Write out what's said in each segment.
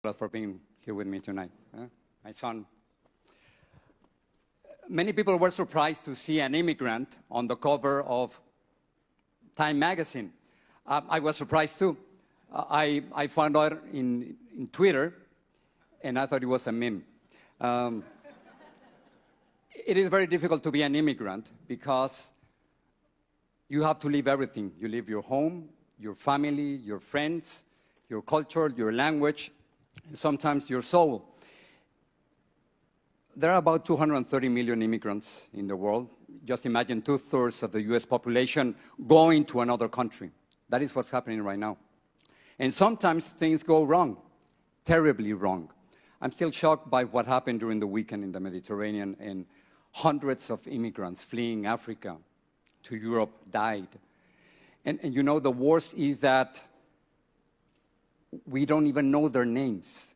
for being here with me tonight. My son. Many people were surprised to see an immigrant on the cover of Time magazine. I was surprised too. I found out in Twitter, and I thought it was a meme. It is very difficult to be an immigrant because you have to leave everything. You leave your home, your family, your friends, your culture, your language, and sometimes your soul. There are about 230 million immigrants in the world. Just imagine 2/3 of the US population going to another country. That is what's happening right now. And sometimes things go wrong, terribly wrong. I'm still shocked by what happened during the weekend in the Mediterranean, and hundreds of immigrants fleeing Africa to Europe died. And you know, the worst is that we don't even know their names,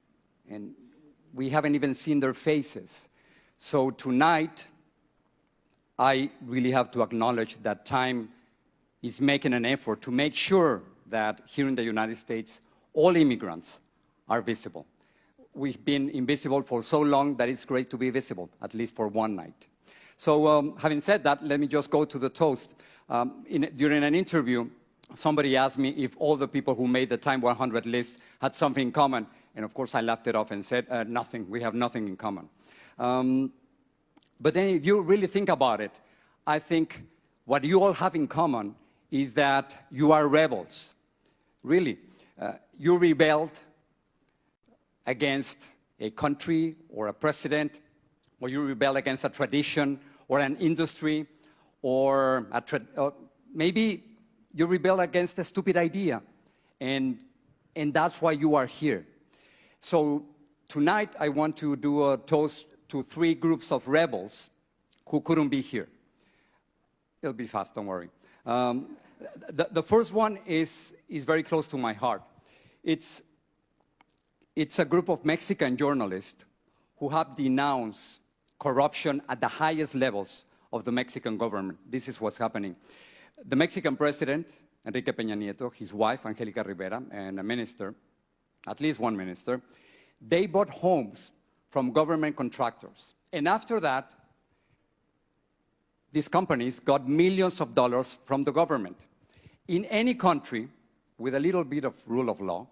and we haven't even seen their faces. So tonight, I really have to acknowledge that Time is making an effort to make sure that here in the United States, all immigrants are visible. We've been invisible for so long that it's great to be visible, at least for one night. So having said that, let me just go to the toast. During an interview, somebody asked me if all the people who made the Time 100 list had something in common. And of course, I laughed it off and said, nothing. We have nothing in common. But then if you really think about it, I think what you all have in common is that you are rebels. Really. You rebelled against a country or a president, or you rebel against a tradition or an industry, or maybe you rebel against a stupid idea, and that's why you are here. So tonight I want to do a toast to 3 groups of rebels who couldn't be here. It'll be fast, don't worry. The first one is very close to my heart. It's a group of Mexican journalists who have denounced corruption at the highest levels of the Mexican government. This is what's happening. The Mexican president, Enrique Peña Nieto, his wife, Angélica Rivera, and a minister, at least one minister, they bought homes from government contractors. And after that, these companies got millions of dollars from the government. In any country with a little bit of rule of law,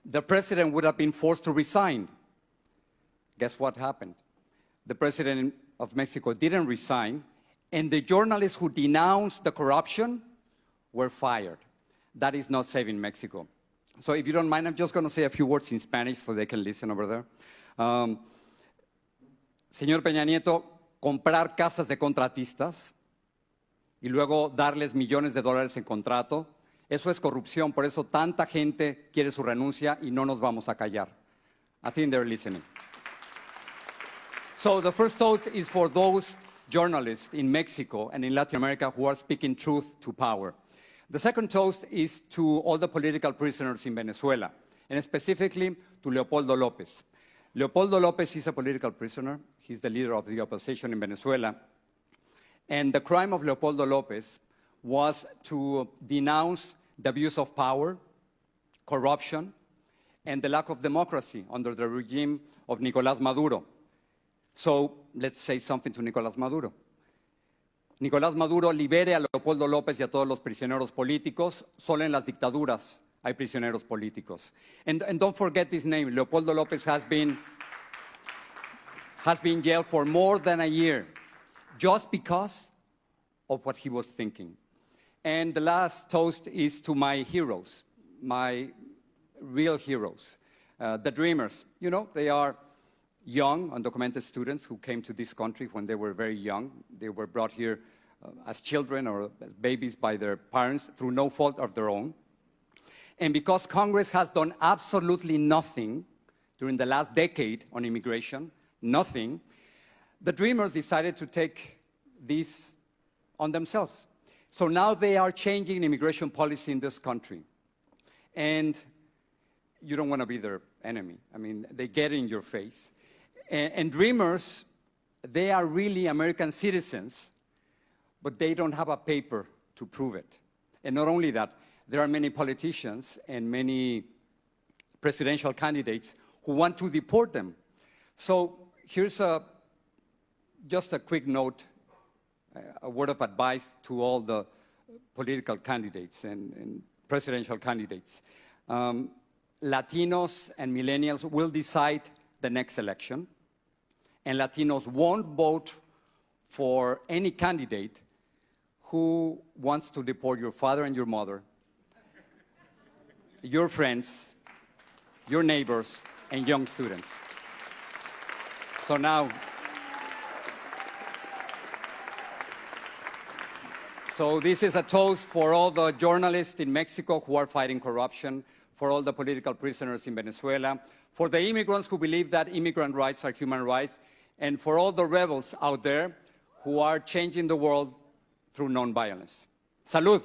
the president would have been forced to resign. Guess what happened? The president of Mexico didn't resign, and the journalists who denounced the corruption were fired. That is not saving Mexico. So if you don't mind, I'm just going to say a few words in Spanish so they can listen over there. Señor Peña Nieto, comprar casas de contratistas y luego darles millones de dólares en contrato, eso es corrupción. Por eso tanta gente quiere su renuncia y no nos vamos a callar. I think they're listening. So the first toast is for those journalists in Mexico and in Latin America who are speaking truth to power. The second toast is to all the political prisoners in Venezuela, and specifically to Leopoldo López. Leopoldo López is a political prisoner. He's the leader of the opposition in Venezuela. And the crime of Leopoldo López was to denounce the abuse of power, corruption, and the lack of democracy under the regime of Nicolás Maduro. So let's say something to Nicolás Maduro. Nicolás Maduro libere a Leopoldo López y a todos los prisioneros políticos. Solo en las dictaduras hay prisioneros políticos. And don't forget this name. Leopoldo López has been jailed for more than a year just because of what he was thinking. And the last toast is to my heroes, my real heroes, the dreamers. You know, they are young, undocumented students who came to this country when they were very young. They were brought here as children or as babies by their parents through no fault of their own. And because Congress has done absolutely nothing during the last decade on immigration, nothing, the dreamers decided to take this on themselves. So now they are changing immigration policy in this country. And you don't want to be their enemy. I mean, they get in your face. And dreamers, they are really American citizens, but they don't have a paper to prove it. And not only that, there are many politicians and many presidential candidates who want to deport them. So here's just a quick note, a word of advice to all the political candidates and presidential candidates. Latinos and millennials will decide the next election, and Latinos won't vote for any candidate who wants to deport your father and your mother, your friends, your neighbors, and young students. So now, this is a toast for all the journalists in Mexico who are fighting corruption, for all the political prisoners in Venezuela, for the immigrants who believe that immigrant rights are human rights, and for all the rebels out there who are changing the world through nonviolence. Salud.